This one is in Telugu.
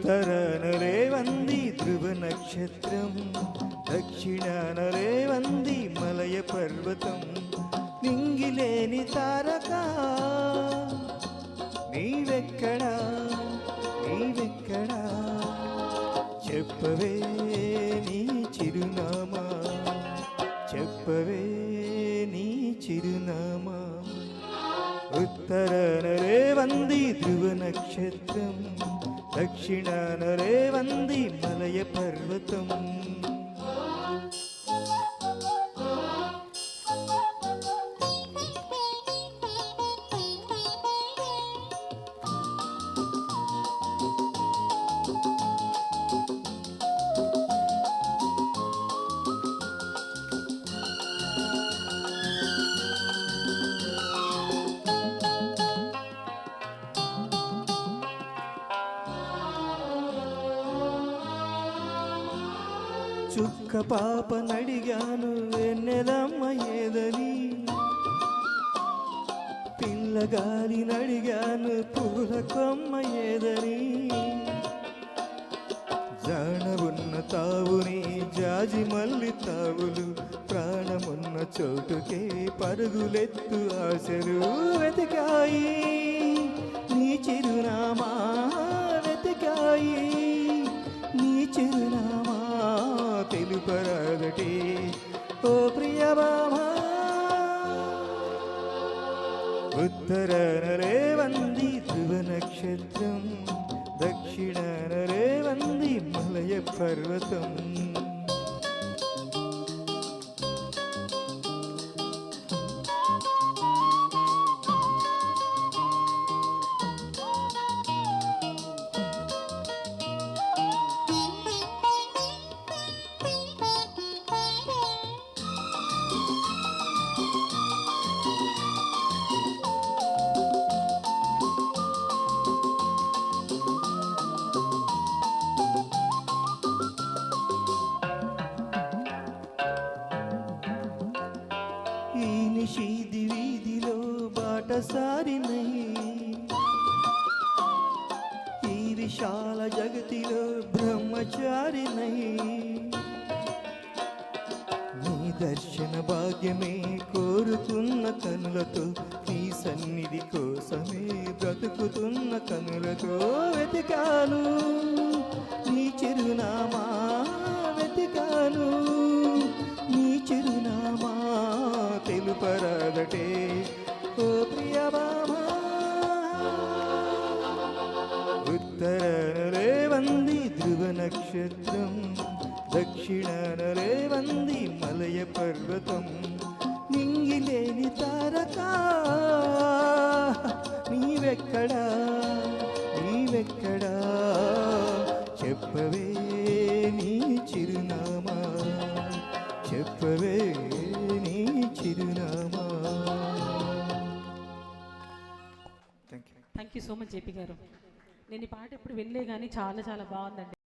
ఉత్తరాన రేవంది ధ్రువ నక్షత్రం, దక్షిణాన రేవంది మలయ పర్వతం. నింగిలేని తారక నీవెక్కడా నీవెక్కడా, చెప్పవే నీ చిరునామా, చెప్పవే నీ చిరునామా. ఉత్తరాన రేవంది ధ్రువ నక్షత్రం, దక్షిణాన రేవంది మలయ పర్వతం. చుక్క పాప నడిగాను వెన్నెలమ్మ ఏదని, పిల్లగాలి నడిగాను పూల కొమ్మ ఏదని. జానవున్న తావుని జాజి మల్లి తావులు, ప్రాణమున్న చోటుకే పరుగులెత్తు ఆశలు వెతికాయి నీ చిరునామా, వెతికాయి నీ చిరునామా. తెలుపరాదటే ఓ ప్రియభామా. ఉత్తరాన రేవంది ధ్రువ నక్షత్రం, దక్షిణాన రేవంది మలయ పర్వతం. ఈ నిషీది వీధిలో బాటసారినై, ఈ విశాల జగతిలో బ్రహ్మచారినై. నీ దర్శన భాగ్యమే కోరుకున్న కనులతో, నీ సన్నిధి కోసమే బ్రతుకుతున్న కనులతో వెతికాను నీ చిరునామా, వెతికాను నీ చిరునామా. తెలుపరాదటే ఓ ప్రియభామా. ఉత్తరాన రేవంది ధ్రువ నక్షత్రం, దక్షిణాన రేవంది మలయ పర్వతం. నింగిలేని తారక నీవెక్కడా నీవెక్కడా, చెప్పవే నీ చిరునామా, చెప్పవే నీ చిరునామా. Thank you so much JP గారు. నేను ఈ పాట ఎప్పుడు వినలే కానీ చాలా చాలా బాగుందండి.